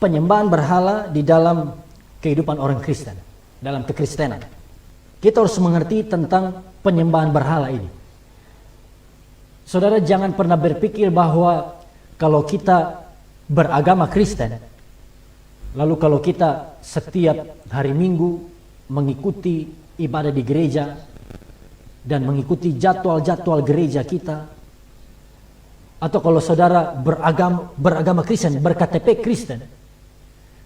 penyembahan berhala di dalam kehidupan orang Kristen, dalam kekristenan. Kita harus mengerti tentang penyembahan berhala ini. Saudara, jangan pernah berpikir bahwa kalau kita beragama Kristen, lalu kalau kita setiap hari Minggu mengikuti ibadah di gereja dan mengikuti jadwal-jadwal gereja kita, atau kalau saudara beragama Kristen, berKTP Kristen,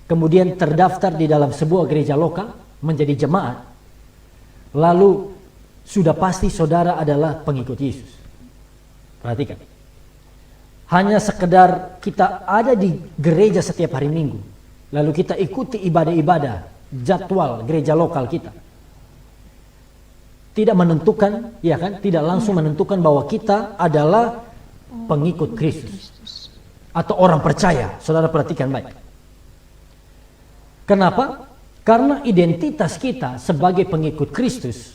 kemudian terdaftar di dalam sebuah gereja lokal menjadi jemaat, lalu sudah pasti saudara adalah pengikut Yesus. Perhatikan, hanya sekedar kita ada di gereja setiap hari Minggu, lalu kita ikuti ibadah-ibadah jadwal gereja lokal kita, tidak menentukan, ya kan, tidak langsung menentukan bahwa kita adalah pengikut Kristus atau orang percaya. Saudara perhatikan baik. Kenapa? Karena identitas kita sebagai pengikut Kristus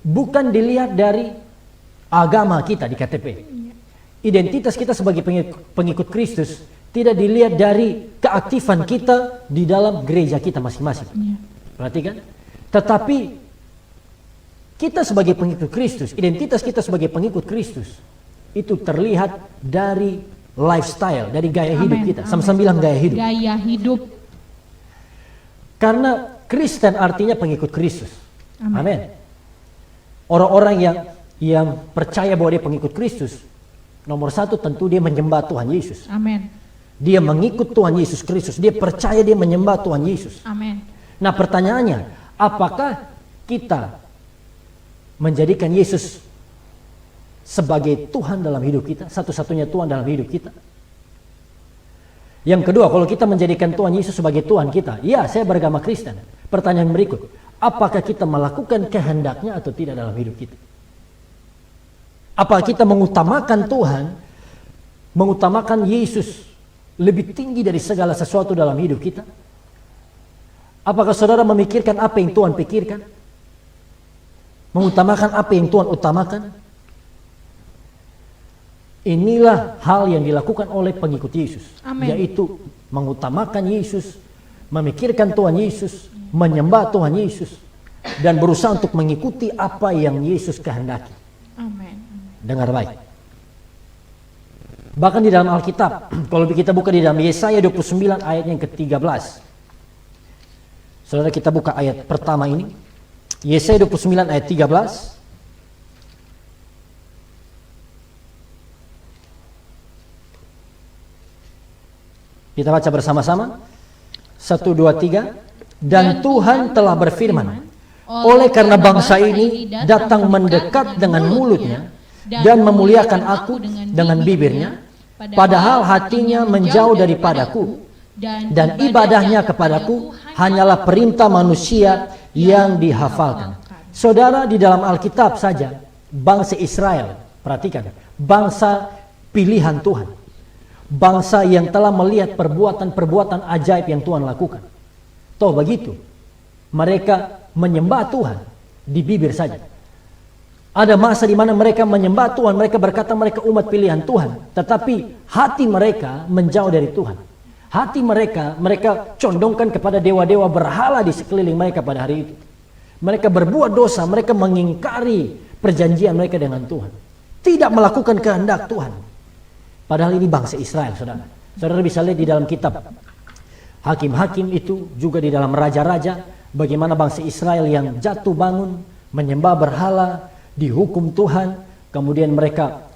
bukan dilihat dari agama kita di KTP. Identitas kita sebagai pengikut Kristus tidak dilihat dari keaktifan kita di dalam gereja kita masing-masing. Perhatikan. Tetapi kita sebagai pengikut Kristus, identitas kita sebagai pengikut Kristus itu terlihat dari lifestyle, dari gaya hidup kita. Sama-sama bilang gaya hidup. Gaya hidup. Karena Kristen artinya pengikut Kristus. Amin. Orang-orang yang percaya bahwa dia pengikut Kristus, nomor satu tentu dia menyembah Tuhan Yesus. Amin. Dia mengikut Tuhan Yesus Kristus. Dia percaya, dia menyembah Tuhan Yesus. Amin. Nah, pertanyaannya, apakah kita menjadikan Yesus sebagai Tuhan dalam hidup kita, satu-satunya Tuhan dalam hidup kita? Yang kedua, kalau kita menjadikan Tuhan Yesus sebagai Tuhan kita, ya, saya beragama Kristen. Pertanyaan berikut, apakah kita melakukan kehendaknya atau tidak dalam hidup kita? Apakah kita mengutamakan Tuhan, mengutamakan Yesus lebih tinggi dari segala sesuatu dalam hidup kita? Apakah saudara memikirkan apa yang Tuhan pikirkan? Mengutamakan apa yang Tuhan utamakan? Inilah hal yang dilakukan oleh pengikut Yesus. Amin. Yaitu mengutamakan Yesus, memikirkan Tuhan Yesus, menyembah Tuhan Yesus, dan berusaha untuk mengikuti apa yang Yesus kehendaki. Amin. Dengar baik. Bahkan di dalam Alkitab, kalau kita buka di dalam Yesaya 29 ayat yang ke-13. Saudara, kita buka ayat pertama ini. Yesaya 29 ayat 13. Kita baca bersama-sama. 1, 2, 3. Dan Tuhan telah berfirman, oleh karena bangsa ini datang mendekat dengan mulutnya dan memuliakan aku dengan bibirnya, padahal hatinya menjauh daripadaku, dan ibadahnya kepadaku hanyalah perintah manusia yang dihafalkan. Saudara, di dalam Alkitab saja, bangsa Israel, perhatikan, bangsa pilihan Tuhan, bangsa yang telah melihat perbuatan-perbuatan ajaib yang Tuhan lakukan. Toh begitu, mereka menyembah Tuhan di bibir saja. Ada masa di mana mereka menyembah Tuhan, mereka berkata mereka umat pilihan Tuhan, tetapi hati mereka menjauh dari Tuhan. Hati mereka condongkan kepada dewa-dewa berhala di sekeliling mereka pada hari itu. Mereka berbuat dosa, mereka mengingkari perjanjian mereka dengan Tuhan, tidak melakukan kehendak Tuhan. Padahal ini bangsa Israel, saudara. Saudara bisa lihat di dalam kitab Hakim-Hakim itu, juga di dalam Raja-Raja, bagaimana bangsa Israel yang jatuh bangun, menyembah berhala, dihukum Tuhan, kemudian mereka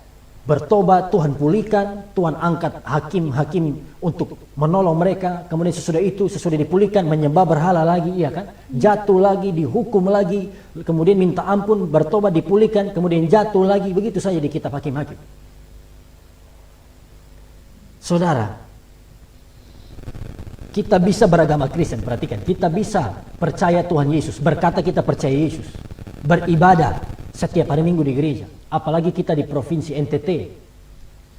bertobat, Tuhan pulihkan, Tuhan angkat hakim-hakim untuk menolong mereka, kemudian sesudah dipulihkan, menyembah berhala lagi, ya kan? Jatuh lagi, dihukum lagi, kemudian minta ampun, bertobat, dipulihkan, kemudian jatuh lagi, begitu saja di kitab Hakim-Hakim. Saudara, kita bisa beragama Kristen, perhatikan, kita bisa percaya Tuhan Yesus, berkata kita percaya Yesus, beribadah setiap hari Minggu di gereja, apalagi kita di provinsi NTT,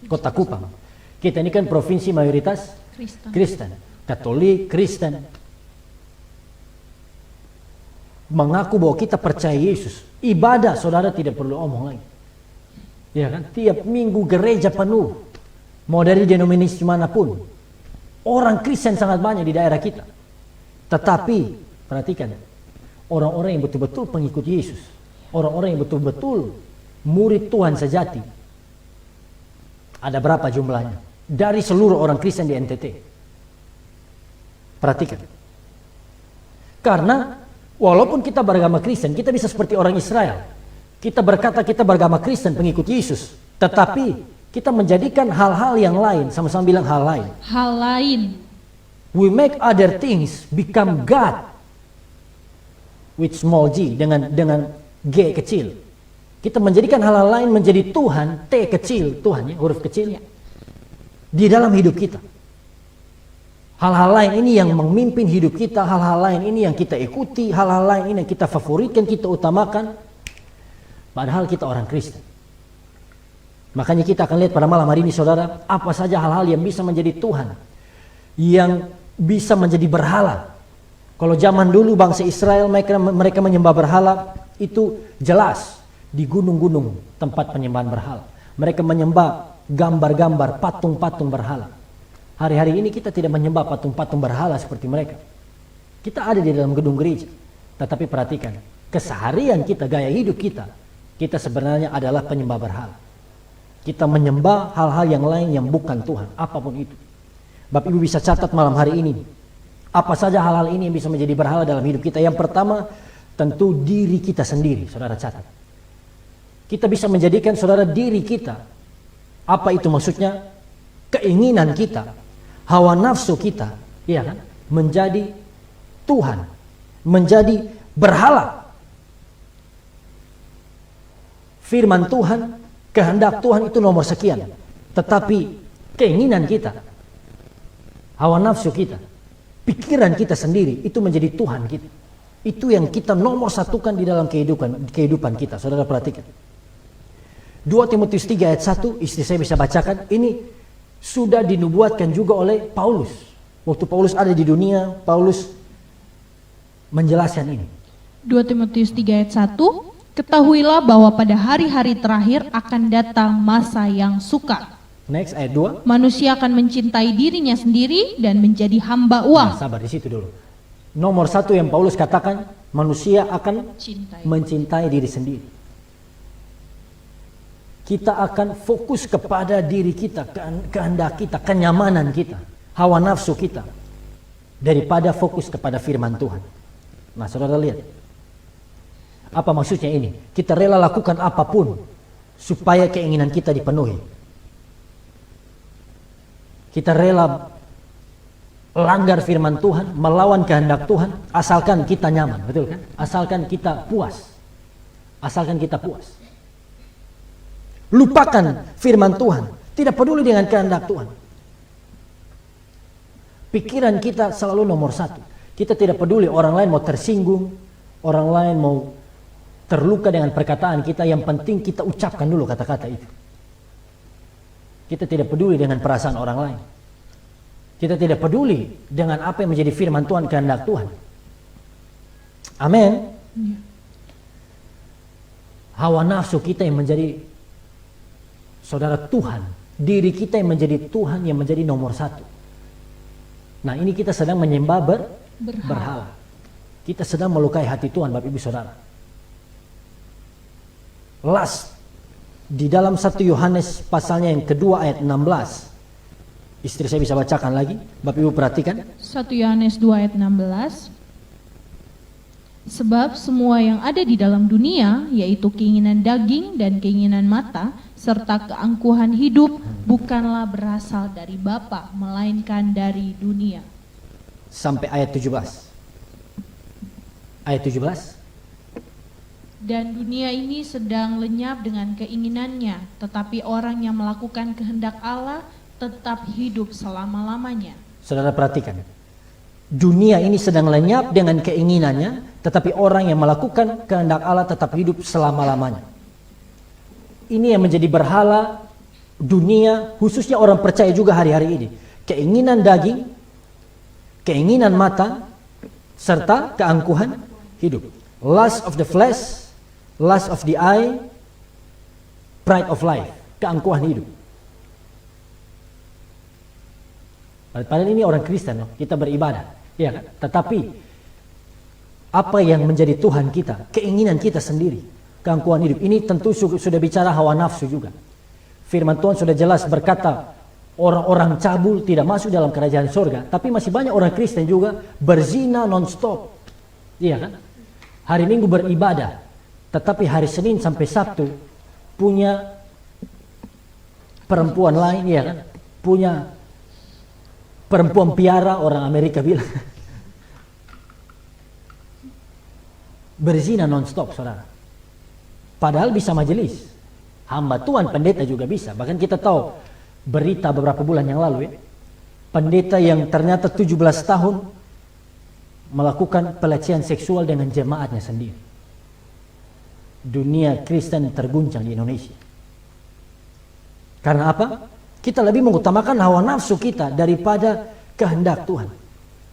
Kota Kupang. Kita ini kan provinsi mayoritas Kristen, Katolik, Kristen. Mengaku bahwa kita percaya Yesus, ibadah saudara tidak perlu omong lagi. Ya kan, tiap minggu gereja penuh. Mau dari denominasi manapun, Orang Kristen sangat banyak di daerah kita. Tetapi, perhatikan, orang-orang yang betul-betul pengikut Yesus, orang-orang yang betul-betul murid Tuhan sejati, ada berapa jumlahnya? Dari seluruh orang Kristen di NTT. Perhatikan. Karena walaupun kita beragama Kristen, kita bisa seperti orang Israel. Kita berkata kita beragama Kristen, pengikut Yesus, tetapi kita menjadikan hal-hal yang lain, sama-sama bilang hal lain. Hal lain. We make other things become God with small g, dengan G kecil. Kita menjadikan hal-hal lain menjadi Tuhan, T kecil, Tuhan ya, huruf kecil ya, di dalam hidup kita. Hal-hal lain ini yang memimpin hidup kita, hal-hal lain ini yang kita ikuti, hal-hal lain ini yang kita favoritkan, kita utamakan. Padahal kita orang Kristen. Makanya kita akan lihat pada malam hari ini saudara, apa saja hal-hal yang bisa menjadi Tuhan, yang bisa menjadi berhala. Kalau zaman dulu bangsa Israel mereka menyembah berhala, itu jelas di gunung-gunung tempat penyembahan berhala. Mereka menyembah gambar-gambar, patung-patung berhala. Hari-hari ini kita tidak menyembah patung-patung berhala seperti mereka. Kita ada di dalam gedung gereja. Tetapi perhatikan, keseharian kita, gaya hidup kita, kita sebenarnya adalah penyembah berhala. Kita menyembah hal-hal yang lain yang bukan Tuhan, apapun itu. Bapak Ibu bisa catat malam hari ini, apa saja hal-hal ini yang bisa menjadi berhala dalam hidup kita. Yang pertama, tentu diri kita sendiri, saudara catat. Kita bisa menjadikan saudara diri kita, apa itu maksudnya? Keinginan kita, hawa nafsu kita, ya kan, menjadi Tuhan, menjadi berhala. Firman Tuhan, kehendak Tuhan itu nomor sekian. Tetapi keinginan kita, hawa nafsu kita, pikiran kita sendiri itu menjadi Tuhan kita. Itu yang kita nomor satukan di dalam kehidupan kita. Saudara perhatikan. 2 Timotius 3 ayat 1, istri saya bisa bacakan, ini sudah dinubuatkan juga oleh Paulus. Waktu Paulus ada di dunia, Paulus menjelaskan ini. 2 Timotius 3 ayat 1, ketahuilah bahwa pada hari-hari terakhir akan datang masa yang sukar. Next, ayat 2. Manusia akan mencintai dirinya sendiri dan menjadi hamba uang. Nah, sabar di situ dulu. Nomor satu yang Paulus katakan, manusia akan mencintai diri sendiri. Kita akan fokus kepada diri kita, kehendak kita, kenyamanan kita, hawa nafsu kita, daripada fokus kepada firman Tuhan. Nah, saudara lihat, apa maksudnya ini? Kita rela lakukan apapun supaya keinginan kita dipenuhi. Kita rela langgar firman Tuhan, melawan kehendak Tuhan, asalkan kita nyaman, betul kan? Asalkan kita puas, asalkan kita puas. Lupakan firman Tuhan, tidak peduli dengan kehendak Tuhan. Pikiran kita selalu nomor satu. Kita tidak peduli orang lain mau tersinggung, orang lain mau terluka dengan perkataan kita, yang penting kita ucapkan dulu kata-kata itu. Kita tidak peduli dengan perasaan orang lain. Kita tidak peduli dengan apa yang menjadi firman Tuhan, kehendak Tuhan. Amin. Hawa nafsu kita yang menjadi saudara Tuhan, diri kita yang menjadi Tuhan, yang menjadi nomor satu. Nah, ini kita sedang menyembah berhala. Kita sedang melukai hati Tuhan, Bapak Ibu Saudara. Last, di dalam 1 Yohanes pasalnya yang kedua ayat 16. Istri saya bisa bacakan lagi, Bapak Ibu perhatikan. 1 Yohanes 2 ayat 16. Sebab semua yang ada di dalam dunia, yaitu keinginan daging dan keinginan mata, serta keangkuhan hidup, bukanlah berasal dari Bapa, melainkan dari dunia. Sampai ayat 17. Ayat 17. Dan dunia ini sedang lenyap dengan keinginannya, tetapi orang yang melakukan kehendak Allah tetap hidup selama-lamanya. Saudara perhatikan. Dunia ini sedang lenyap dengan keinginannya, tetapi orang yang melakukan kehendak Allah tetap hidup selama-lamanya. Ini yang menjadi berhala dunia, khususnya orang percaya juga hari-hari ini. Keinginan daging, keinginan mata, serta keangkuhan hidup. Lust of the flesh, lust of the eye, pride of life, keangkuhan hidup. Padahal ini orang Kristen loh, kita beribadah, ya kan? Tetapi apa yang menjadi Tuhan kita, keinginan kita sendiri, keangkuhan hidup. Ini tentu sudah bicara hawa nafsu juga. Firman Tuhan sudah jelas berkata, orang-orang cabul tidak masuk dalam kerajaan surga. Tapi masih banyak orang Kristen juga berzina non-stop, iya kan? Hari Minggu beribadah, tetapi hari Senin sampai Sabtu punya perempuan lain, iya kan? Punya perempuan piara, orang Amerika bilang. Berzina non-stop, saudara. Padahal bisa majelis. Hamba Tuhan, pendeta juga bisa. Bahkan kita tahu berita beberapa bulan yang lalu ya. Pendeta yang ternyata 17 tahun melakukan pelecehan seksual dengan jemaatnya sendiri. Dunia Kristen terguncang di Indonesia. Karena apa? Kita lebih mengutamakan hawa nafsu kita daripada kehendak Tuhan.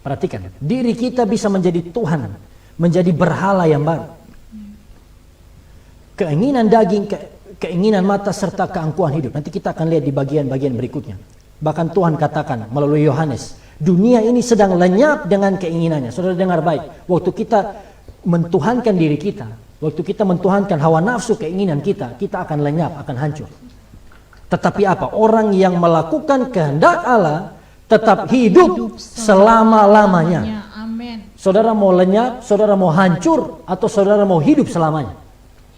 Perhatikan, diri kita bisa menjadi Tuhan, menjadi berhala yang baru. Keinginan daging, keinginan mata, serta keangkuhan hidup. Nanti kita akan lihat di bagian-bagian berikutnya. Bahkan Tuhan katakan melalui Yohanes, dunia ini sedang lenyap dengan keinginannya. Saudara dengar baik, waktu kita mentuhankan diri kita, waktu kita mentuhankan hawa nafsu keinginan kita akan lenyap, akan hancur. Tetapi apa? Orang yang melakukan kehendak Allah tetap hidup selama-lamanya. Amin. Saudara mau lenyap, saudara mau hancur, atau saudara mau hidup selamanya?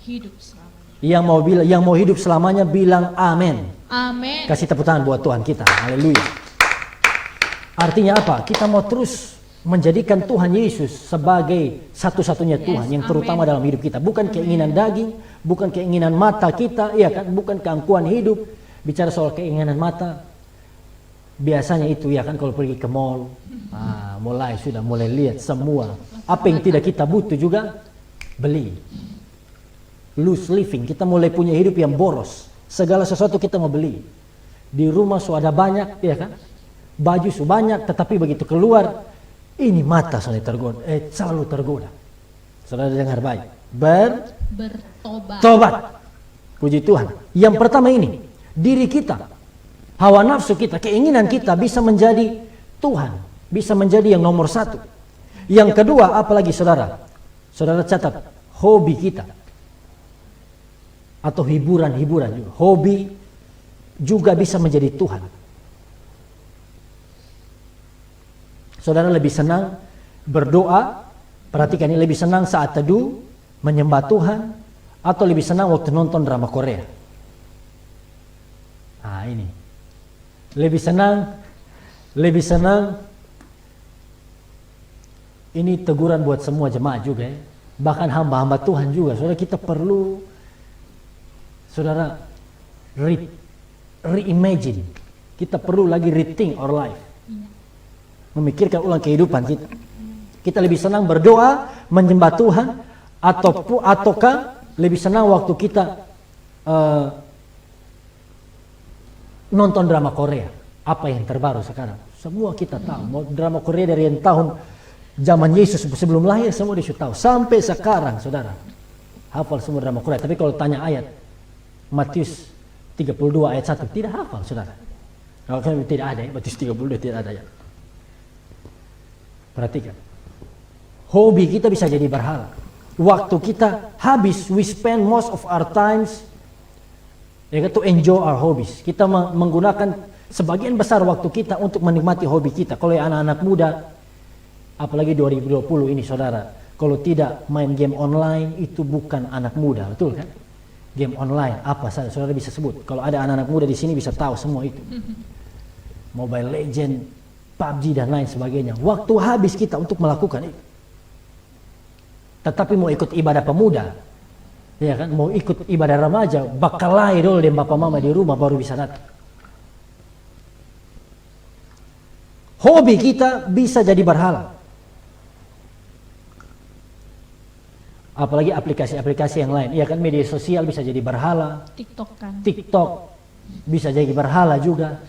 Hidup selamanya. Yang mau hidup selamanya bilang amin. Amin. Kasih tepuk tangan buat Tuhan kita. Haleluya. Artinya apa? Kita mau terus menjadikan Tuhan Yesus sebagai satu-satunya Tuhan yang terutama dalam hidup kita. Bukan keinginan daging, bukan keinginan mata kita, ya kan? Bukan keangkuhan hidup. Bicara soal keinginan mata, biasanya itu ya kan kalau pergi ke mall, mulai lihat semua. Apa yang tidak kita butuh juga beli. Loose living, kita mulai punya hidup yang boros. Segala sesuatu kita mau beli. Di rumah sudah ada banyak, ya kan? Baju sudah banyak, tetapi begitu keluar, ini mata selalu tergoda. Saudara dengar baik. Bertobat. Puji Tuhan. Yang pertama ini, diri kita, hawa nafsu kita, keinginan kita bisa menjadi Tuhan, bisa menjadi yang nomor satu. Yang kedua, apalagi saudara? Saudara catat, hobi kita. Atau hiburan-hiburan juga. Hobi juga bisa menjadi Tuhan. Saudara lebih senang berdoa, perhatikan ini, lebih senang saat teduh, menyembah Tuhan, atau lebih senang waktu nonton drama Korea. Ini. Lebih senang. Ini teguran buat semua jemaat juga ya. Bahkan hamba-hamba Tuhan juga. Saudara, kita perlu reimagine. Kita perlu lagi rethink our life. Memikirkan ulang kehidupan kita. Kita lebih senang berdoa, menyembah Tuhan, ataukah lebih senang waktu kita nonton drama Korea. Apa yang terbaru sekarang? Semua kita tahu. Drama Korea dari yang tahun zaman Yesus sebelum lahir semua disuruh tahu. Sampai sekarang, saudara, hafal semua drama Korea. Tapi kalau tanya ayat Matius 32 ayat 1, tidak hafal, saudara. Kalau tidak ada ya, Matius 32 tidak ada ya. Perhatikan. Hobi kita bisa jadi berhala. Waktu kita habis, we spend most of our times to enjoy our hobbies. Kita menggunakan sebagian besar waktu kita untuk menikmati hobi kita. Kalau anak-anak muda, apalagi 2020 ini saudara, kalau tidak main game online itu bukan anak muda, betul kan? Game online apa saja saudara bisa sebut. Kalau ada anak-anak muda di sini bisa tahu semua itu. Mobile Legend, PUBG dan lain sebagainya. Waktu habis kita untuk melakukan itu. Tetapi mau ikut ibadah pemuda, ya kan, mau ikut ibadah remaja, bakal lahir dulu dan bapak mama di rumah baru bisa datang. Hobi kita bisa jadi berhala. Apalagi aplikasi-aplikasi yang lain, ya kan, media sosial bisa jadi berhala. TikTok bisa jadi berhala juga.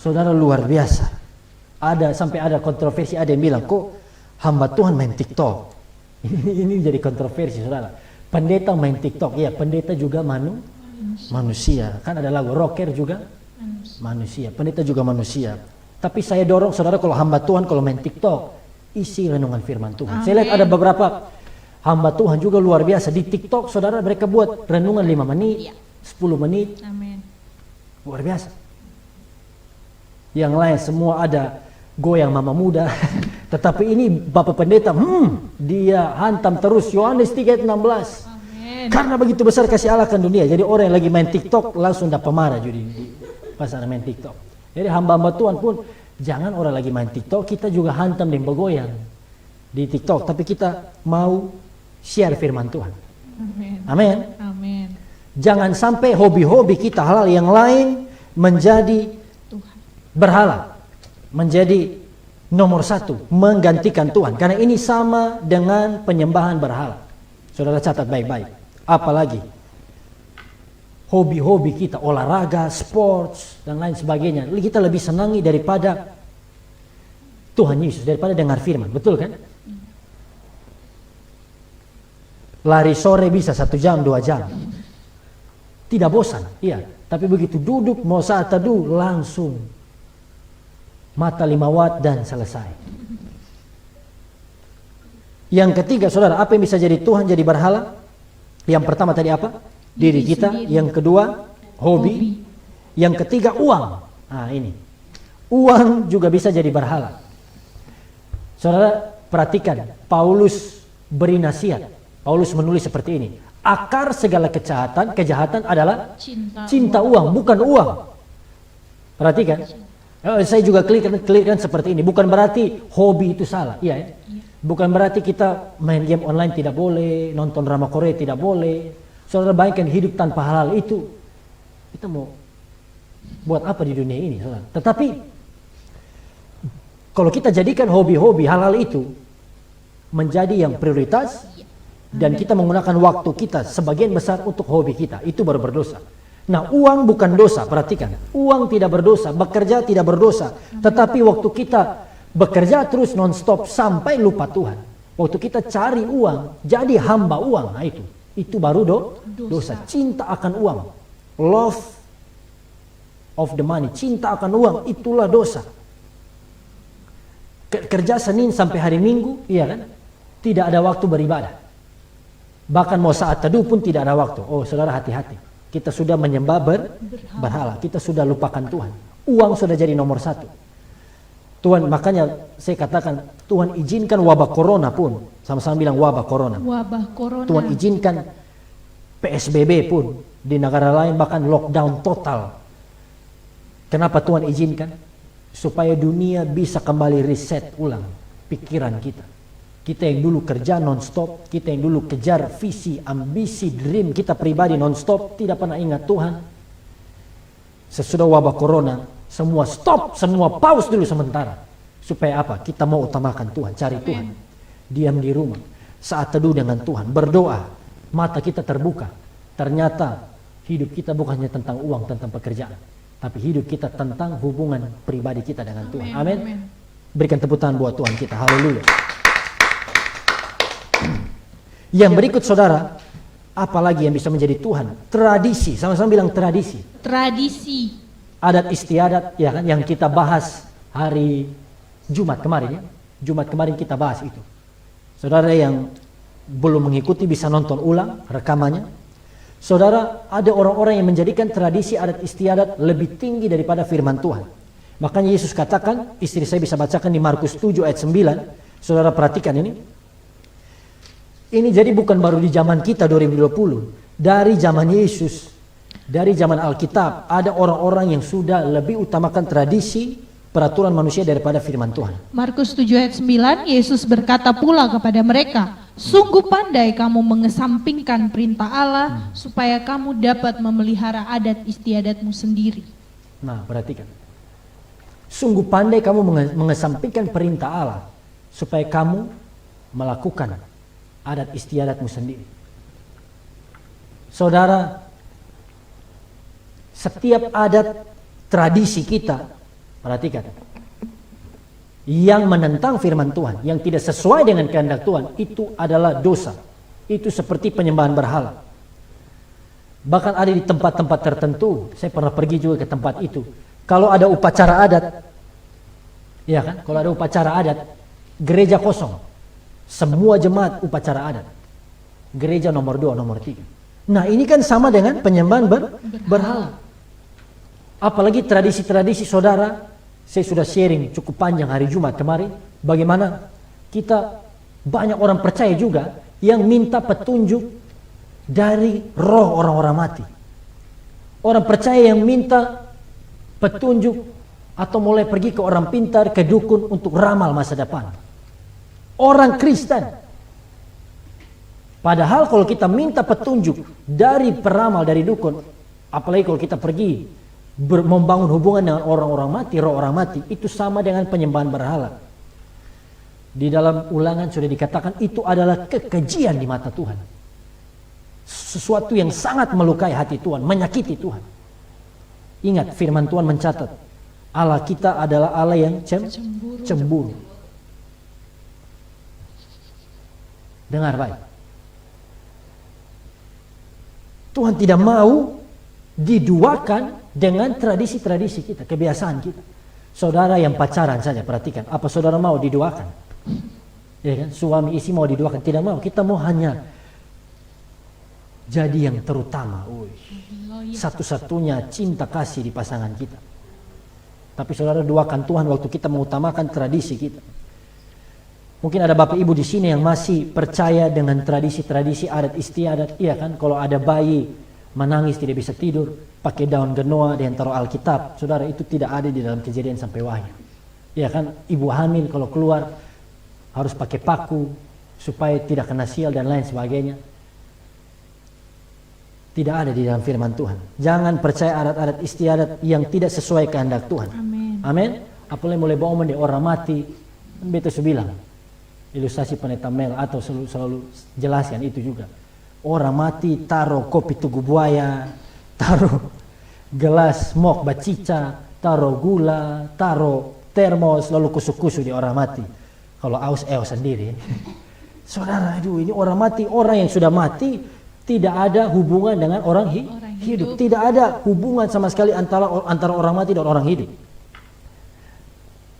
Saudara, luar biasa. Sampai ada kontroversi, ada yang bilang, kok hamba Tuhan main TikTok? Ini jadi kontroversi, saudara. Pendeta main TikTok, ya pendeta juga manusia. Kan ada lagu rocker juga manusia, pendeta juga manusia. Tapi saya dorong saudara, kalau hamba Tuhan kalau main TikTok, isi renungan firman Tuhan. Amin. Saya lihat ada beberapa hamba Tuhan juga luar biasa di TikTok, saudara, mereka buat renungan 5 menit, Iya. 10 menit, Amin. luar biasa. Yang lain semua ada goyang mama muda. Tetapi ini Bapak Pendeta, dia hantam terus Yohanes 3:16. Amin. Karena begitu besar kasih Allah akan dunia. Jadi orang yang lagi main TikTok langsung dapat marah jadi pas ada main TikTok. Jadi hamba-hamba Tuhan pun jangan orang lagi main TikTok, kita juga hantam dan bergoyang di TikTok. Tapi kita mau share firman Tuhan. Amin. Amin. Amin. Jangan sampai hobi-hobi kita halal yang lain menjadi Tuhan. berhala, menjadi nomor satu, menggantikan Tuhan. Karena ini sama dengan penyembahan berhala. Saudara catat baik-baik. Apalagi hobi-hobi kita, olahraga, sports, dan lain sebagainya, kita lebih senangi daripada Tuhan Yesus, daripada dengar firman. Betul kan? Lari sore bisa 1 jam, 2 jam. Tidak bosan, iya. Tapi begitu duduk, mau saat teduh, langsung mata 5 watt dan selesai. Yang ketiga, saudara, apa yang bisa jadi Tuhan, jadi berhala? Yang pertama tadi apa? Diri kita. sendiri. Yang kedua, hobi. Yang ketiga, uang. Nah ini, uang juga bisa jadi berhala. Saudara, perhatikan, Paulus beri nasihat. Paulus menulis seperti ini. Akar segala kejahatan adalah cinta uang, bukan uang. Perhatikan. Saya juga clearkan seperti ini. Bukan berarti hobi itu salah. Iya ya. Bukan berarti kita main game online tidak boleh, nonton drama Korea tidak boleh. Saudara, bayangkan hidup tanpa halal itu. Kita mau buat apa di dunia ini, saudara? Tetapi kalau kita jadikan hobi-hobi halal itu menjadi yang prioritas, dan kita menggunakan waktu kita sebagian besar untuk hobi kita, itu baru berdosa. Nah, uang bukan dosa, perhatikan. Uang tidak berdosa, bekerja tidak berdosa. Tetapi waktu kita bekerja terus non-stop sampai lupa Tuhan. Waktu kita cari uang, jadi hamba uang, nah itu baru dosa. Cinta akan uang, love of the money, cinta akan uang, itulah dosa. Kerja Senin sampai hari Minggu, iya kan? Tidak ada waktu beribadah. Bahkan mau saat teduh pun tidak ada waktu. Oh saudara, hati-hati. Kita sudah menyembah berhala. Kita sudah lupakan Tuhan. Uang sudah jadi nomor satu. Tuhan, makanya saya katakan, Tuhan izinkan wabah corona pun. Sama-sama bilang wabah corona. Wabah corona. Tuhan izinkan PSBB pun. Di negara lain bahkan lockdown total. Kenapa Tuhan izinkan? Supaya dunia bisa kembali reset ulang pikiran kita. Kita yang dulu kerja non-stop, kita yang dulu kejar visi, ambisi, dream kita pribadi non-stop, tidak pernah ingat Tuhan. Sesudah wabah corona, semua stop, semua pause dulu sementara. Supaya apa? Kita mau utamakan Tuhan, cari Tuhan. Diam di rumah, saat teduh dengan Tuhan, berdoa, mata kita terbuka. Ternyata hidup kita bukan hanya tentang uang, tentang pekerjaan, tapi hidup kita tentang hubungan pribadi kita dengan Tuhan. Amin. Berikan tepuk tangan buat Tuhan kita. Haleluya. Yang berikut saudara, apalagi yang bisa menjadi Tuhan? Tradisi, sama-sama bilang tradisi. Tradisi. Adat istiadat, ya kan, yang kita bahas hari Jumat kemarin ya. Jumat kemarin kita bahas itu. Saudara yang belum mengikuti bisa nonton ulang rekamannya. Saudara, ada orang-orang yang menjadikan tradisi adat istiadat lebih tinggi daripada firman Tuhan. Makanya Yesus katakan, istri saya bisa bacakan di Markus 7 ayat 9. Saudara perhatikan ini. Ini jadi bukan baru di zaman kita 2020. Dari zaman Yesus, dari zaman Alkitab, ada orang-orang yang sudah lebih utamakan tradisi, peraturan manusia daripada firman Tuhan. Markus 7 ayat 9, Yesus berkata pula kepada mereka, sungguh pandai kamu mengesampingkan perintah Allah, supaya kamu dapat memelihara adat istiadatmu sendiri. Nah, perhatikan. Sungguh pandai kamu mengesampingkan perintah Allah, supaya kamu melakukan adat istiadatmu sendiri. Saudara, setiap adat tradisi kita, perhatikan, yang menentang firman Tuhan, yang tidak sesuai dengan kehendak Tuhan, itu adalah dosa. Itu seperti penyembahan berhala. Bahkan ada di tempat-tempat tertentu, saya pernah pergi juga ke tempat itu. Kalau ada upacara adat, Iya kan? Kalau ada upacara adat, gereja kosong. Semua jemaat upacara adat. Gereja nomor 2, nomor 3. Nah, ini kan sama dengan penyembahan berhala. Apalagi tradisi-tradisi saudara, saya sudah sharing cukup panjang hari Jumat kemarin, bagaimana kita banyak orang percaya juga yang minta petunjuk dari roh orang-orang mati. Orang percaya yang minta petunjuk atau mulai pergi ke orang pintar, ke dukun untuk ramal masa depan. Orang Kristen. Padahal kalau kita minta petunjuk dari peramal, dari dukun, apalagi kalau kita pergi membangun hubungan dengan orang-orang mati, roh orang mati, itu sama dengan penyembahan berhala. Di dalam Ulangan sudah dikatakan itu adalah kekejian di mata Tuhan. Sesuatu yang sangat melukai hati Tuhan, menyakiti Tuhan. Ingat, firman Tuhan mencatat, Allah kita adalah Allah yang cemburu. Dengar baik. Tuhan tidak mau diduakan dengan tradisi-tradisi kita, kebiasaan kita. Saudara yang pacaran saja, perhatikan. Apa saudara mau diduakan? Ya kan? Suami istri mau diduakan? Tidak mau. Kita mau hanya jadi yang terutama. Satu-satunya cinta kasih di pasangan kita. Tapi saudara duakan Tuhan waktu kita mengutamakan tradisi kita. Mungkin ada bapak ibu di sini yang masih percaya dengan tradisi-tradisi adat istiadat. Iya kan, kalau ada bayi menangis tidak bisa tidur, pakai daun genoa dan taruh Alkitab. Saudara, itu tidak ada di dalam Kejadian sampai Wahyu. Iya kan, ibu hamil kalau keluar harus pakai paku supaya tidak kena sial dan lain sebagainya. Tidak ada di dalam firman Tuhan. Jangan percaya adat-adat istiadat yang tidak sesuai kehendak Tuhan. Amin. Apalagi mulai bawa di orang mati. Betul saya bilang. Ilustrasi pendeta Mel atau selalu jelaskan itu juga. Orang mati taruh kopi tugu buaya, taruh gelas mok bacica, taruh gula, taruh termos, lalu kusuk-kusuk di orang mati. Kalau aus sendiri. Saudara, aduh, ini orang mati, orang yang sudah mati tidak ada hubungan dengan orang hidup. Tidak ada hubungan sama sekali antara orang mati dan orang hidup.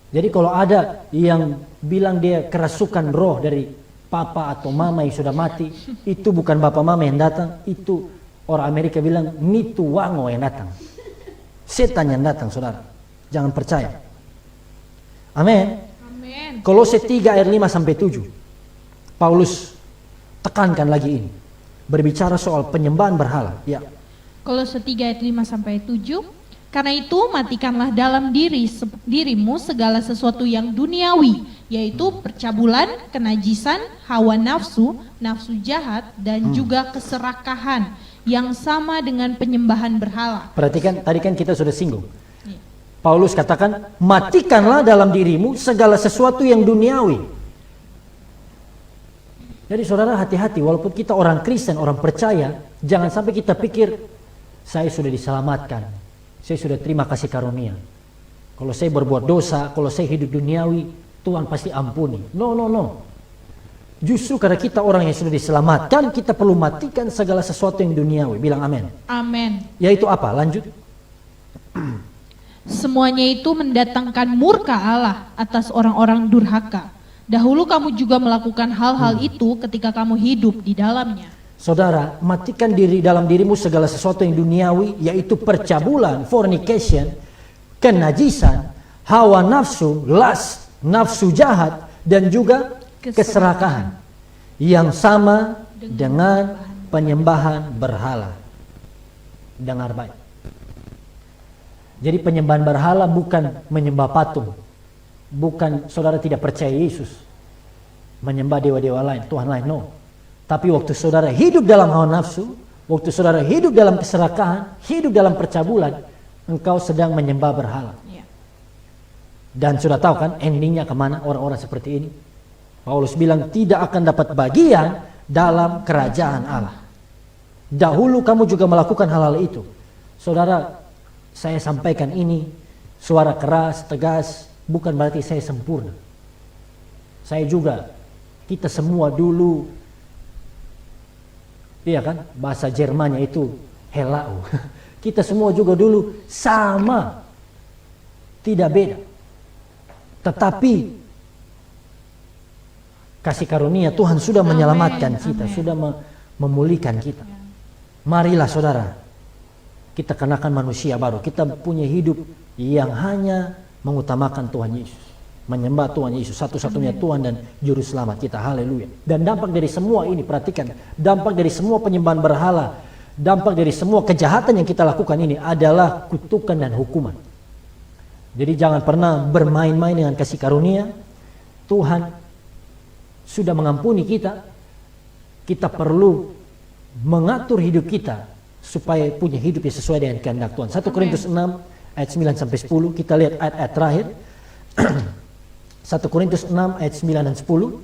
Jadi kalau ada yang bilang dia kerasukan roh dari papa atau mama yang sudah mati, itu bukan bapak mama yang datang, itu orang Amerika bilang mitu wango yang datang. Setan yang datang, saudara. Jangan percaya. Amin. Kolose 3 ayat 5 sampai 7. Paulus tekankan lagi ini. Berbicara soal penyembahan berhala. Ya. Kolose 3 ayat 5 sampai 7. Karena itu matikanlah dalam dirimu segala sesuatu yang duniawi, yaitu percabulan, kenajisan, hawa nafsu, nafsu jahat, dan juga keserakahan yang sama dengan penyembahan berhala. Perhatikan, tadi kan kita sudah singgung. Paulus katakan, matikanlah dalam dirimu segala sesuatu yang duniawi. Jadi saudara, hati-hati, walaupun kita orang Kristen, orang percaya, jangan sampai kita pikir, saya sudah diselamatkan, saya sudah terima kasih karunia. Kalau saya berbuat dosa, kalau saya hidup duniawi, Tuhan pasti ampuni. No. Justru karena kita orang yang sudah diselamatkan, kita perlu matikan segala sesuatu yang duniawi. Bilang amin. Amin. Yaitu apa? Lanjut. Semuanya itu mendatangkan murka Allah atas orang-orang durhaka. Dahulu kamu juga melakukan hal-hal itu ketika kamu hidup di dalamnya. Saudara, matikan dalam dirimu segala sesuatu yang duniawi, yaitu percabulan, fornication, kenajisan, hawa nafsu, lust, nafsu jahat, dan juga keserakahan yang sama dengan penyembahan berhala. Dengar baik. Jadi penyembahan berhala bukan menyembah patung. Bukan saudara tidak percaya Yesus, menyembah dewa-dewa lain, Tuhan lain, no. Tapi waktu saudara hidup dalam hawa nafsu, waktu saudara hidup dalam keserakahan, hidup dalam percabulan, engkau sedang menyembah berhala. Dan sudah tahu kan endingnya kemana orang-orang seperti ini? Paulus bilang tidak akan dapat bagian dalam kerajaan Allah. Dahulu kamu juga melakukan hal-hal itu. Saudara, saya sampaikan ini suara keras, tegas, bukan berarti saya sempurna. Saya juga, kita semua dulu, iya kan, bahasa Jermannya itu helau. Kita semua juga dulu sama, tidak beda. Tetapi kasih karunia Tuhan sudah menyelamatkan kita, sudah memulihkan kita. Marilah saudara, kita kenakan manusia baru. Kita punya hidup yang hanya mengutamakan Tuhan Yesus, menyembah Tuhan Yesus, satu-satunya Tuhan dan Juru Selamat kita. Haleluya. Dan dampak dari semua ini, perhatikan, dampak dari semua penyembahan berhala, dampak dari semua kejahatan yang kita lakukan ini adalah kutukan dan hukuman. Jadi jangan pernah bermain-main dengan kasih karunia. Tuhan sudah mengampuni kita. Kita perlu mengatur hidup kita supaya punya hidup yang sesuai dengan kehendak Tuhan. 1 Korintus 6 ayat 9 sampai 10, kita lihat ayat-ayat terakhir. 1 Korintus 6 ayat 9 dan 10.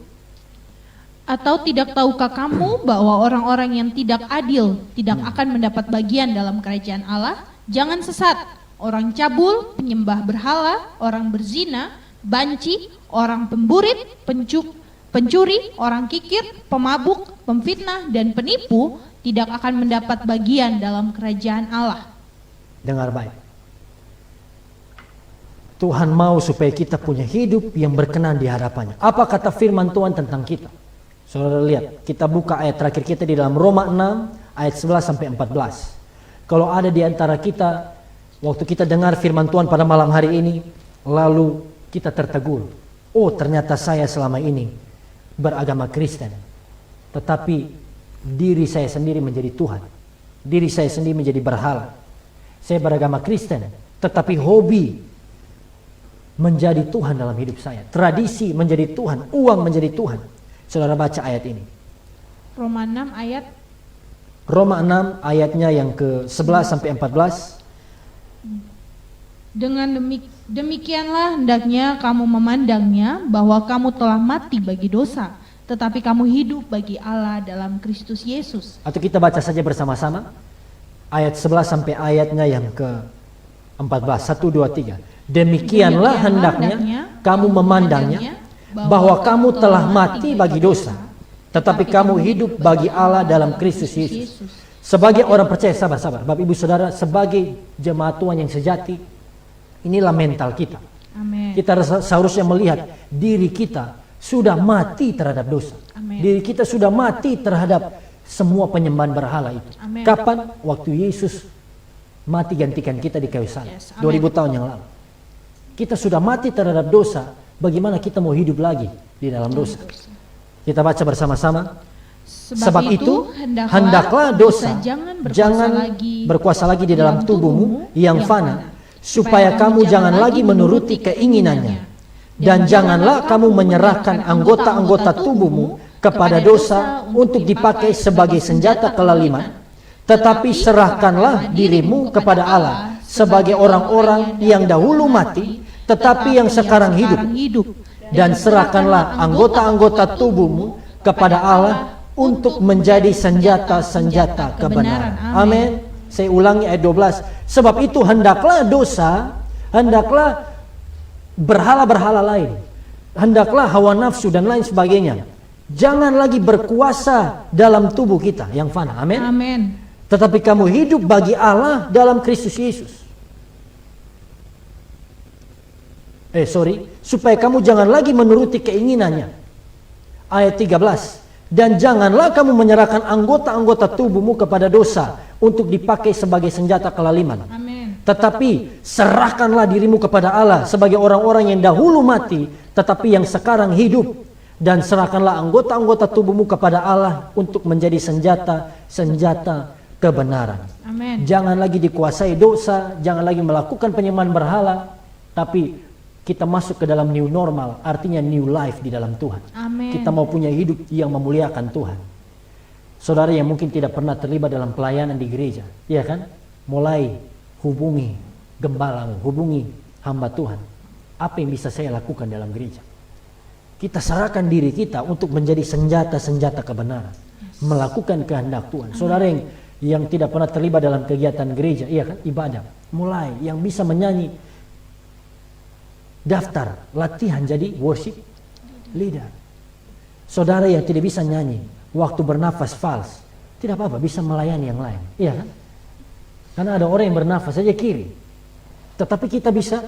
Atau tidak tahukah kamu bahwa orang-orang yang tidak adil tidak akan mendapat bagian dalam kerajaan Allah? Jangan sesat. Orang cabul, penyembah berhala, orang berzina, banci, orang pemburit, pencuri, orang kikir, pemabuk, pemfitnah, dan penipu tidak akan mendapat bagian dalam kerajaan Allah. Dengar baik. Tuhan mau supaya kita punya hidup yang berkenan di hadapannya. Apa kata firman Tuhan tentang kita? Saudara lihat, kita buka ayat terakhir kita di dalam Roma 6 ayat 11 sampai 14. Kalau ada di antara kita, waktu kita dengar firman Tuhan pada malam hari ini, lalu kita tertegur. Oh, ternyata saya selama ini beragama Kristen, tetapi diri saya sendiri menjadi Tuhan. Diri saya sendiri menjadi berhala. Saya beragama Kristen, tetapi hobi menjadi Tuhan dalam hidup saya. Tradisi menjadi Tuhan, uang menjadi Tuhan. Saudara baca ayat ini. Roma 6 ayat Roma 6 ayatnya yang ke-11 sampai 14. Dengan demikianlah hendaknya kamu memandangnya, bahwa kamu telah mati bagi dosa, tetapi kamu hidup bagi Allah dalam Kristus Yesus. Atau kita baca saja bersama-sama ayat 11 sampai ayatnya yang ke-14. 1, 2, 3. Demikianlah hendaknya kamu memandangnya, bahwa kamu telah mati bagi dosa, tetapi kamu hidup bagi Allah dalam Kristus Yesus. Sebagai orang percaya, sabar, Bapak Ibu Saudara, sebagai jemaat Tuhan yang sejati, inilah mental kita. Amen. Kita seharusnya melihat diri kita sudah mati terhadap dosa. Amen. Diri kita sudah mati terhadap semua penyembahan berhala itu. Amen. Kapan? Waktu Yesus mati gantikan kita di kayu salib. Yes, 2000 tahun yang lalu. Kita sudah mati terhadap dosa, bagaimana kita mau hidup lagi di dalam dosa? Kita baca bersama-sama. Sebab itu hendaklah dosa jangan berkuasa lagi di dalam tubuhmu yang fana, supaya kamu jangan lagi menuruti keinginannya. Dan janganlah kamu menyerahkan anggota-anggota tubuhmu kepada dosa untuk dipakai sebagai senjata kelaliman, tetapi serahkanlah dirimu kepada Allah sebagai orang-orang yang dahulu mati, tetapi yang sekarang hidup. Dan serahkanlah anggota-anggota tubuhmu kepada Allah untuk menjadi senjata-senjata kebenaran. Amin. Saya ulangi ayat 12. Sebab itu hendaklah dosa, hendaklah berhala-berhala lain, hendaklah hawa nafsu dan lain sebagainya, jangan lagi berkuasa dalam tubuh kita yang fana. Amin. Amin. Tetapi kamu hidup bagi Allah dalam Kristus Yesus. Supaya kamu jangan lagi menuruti keinginannya. Ayat 13. Dan janganlah kamu menyerahkan anggota-anggota tubuhmu kepada dosa untuk dipakai sebagai senjata kelaliman. Amin. Tetapi serahkanlah dirimu kepada Allah sebagai orang-orang yang dahulu mati, tetapi yang sekarang hidup. Dan serahkanlah anggota-anggota tubuhmu kepada Allah untuk menjadi senjata-senjata kebenaran. Amin. Jangan lagi dikuasai dosa, jangan lagi melakukan penyembahan berhala, tapi kita masuk ke dalam new normal, artinya new life di dalam Tuhan. Amin. Kita mau punya hidup yang memuliakan Tuhan. Saudara yang mungkin tidak pernah terlibat dalam pelayanan di gereja, ya kan? Mulai hubungi gembalamu, hubungi hamba Tuhan. Apa yang bisa saya lakukan dalam gereja? Kita serahkan diri kita untuk menjadi senjata-senjata kebenaran, melakukan kehendak Tuhan. Saudara yang tidak pernah terlibat dalam kegiatan gereja, iya kan? Ibadah. Mulai yang bisa menyanyi, daftar latihan jadi worship leader. Saudara yang tidak bisa nyanyi, waktu bernafas fals, tidak apa-apa, bisa melayani yang lain, iya kan? Karena ada orang yang bernafas saja kiri, tetapi kita bisa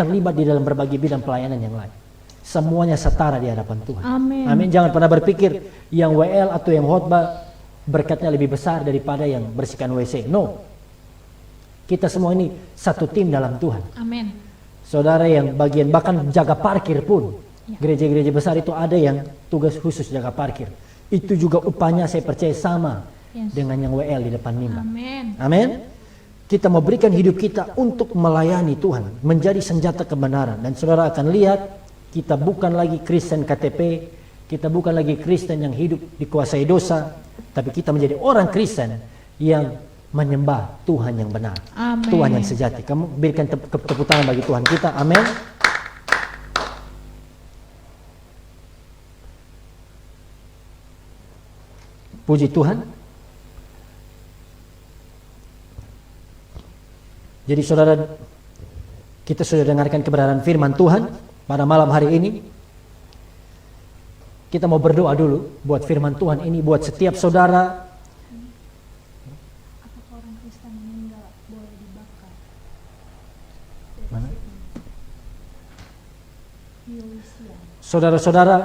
terlibat di dalam berbagai bidang pelayanan yang lain. Semuanya setara di hadapan Tuhan. Amin. Amin. Jangan pernah berpikir yang WL atau yang khotbah berkatnya lebih besar daripada yang bersihkan WC. No. Kita semua ini satu tim dalam Tuhan. Amin. Saudara yang bagian bahkan jaga parkir pun, gereja-gereja besar itu ada yang tugas khusus jaga parkir. Itu juga upahnya saya percaya sama dengan yang WL di depan mimbar. Amin. Amin. Kita mau berikan hidup kita untuk melayani Tuhan, menjadi senjata kebenaran. Dan saudara akan lihat, kita bukan lagi Kristen KTP, kita bukan lagi Kristen yang hidup dikuasai dosa, tapi kita menjadi orang Kristen yang menyembah Tuhan yang benar. Amin. Tuhan yang sejati. Kamu berikan tepuk tangan bagi Tuhan kita. Amin. Puji Tuhan. Jadi saudara, kita sudah dengarkan kebenaran firman Tuhan pada malam hari ini. Kita mau berdoa dulu buat firman Tuhan ini, buat setiap saudara. Apakah orang Kristen meninggal boleh dibakar? Mana? Saudara-saudara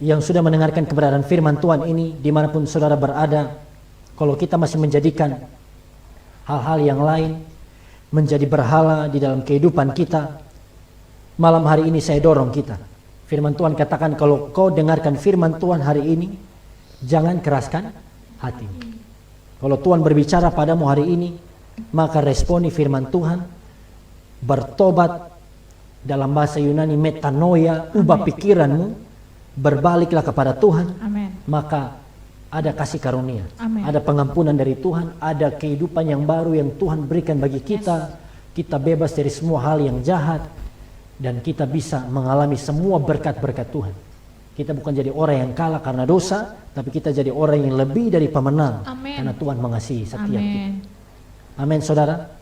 yang sudah mendengarkan kebenaran firman Tuhan ini, dimanapun saudara berada, kalau kita masih menjadikan hal-hal yang lain menjadi berhala di dalam kehidupan kita, malam hari ini saya dorong kita. Firman Tuhan katakan, kalau kau dengarkan firman Tuhan hari ini, jangan keraskan hatimu. Kalau Tuhan berbicara padamu hari ini, maka responi firman Tuhan, bertobat, dalam bahasa Yunani metanoia, ubah pikiranmu, berbaliklah kepada Tuhan. Amin. Maka ada kasih karunia, Amin. ada pengampunan dari Tuhan, ada kehidupan yang baru yang Tuhan berikan bagi kita. Kita bebas dari semua hal yang jahat, dan kita bisa mengalami semua berkat-berkat Tuhan. Kita bukan jadi orang yang kalah karena dosa, tapi kita jadi orang yang lebih dari pemenang. Amin. Karena Tuhan mengasihi setiap kita. Amin. Amin, saudara.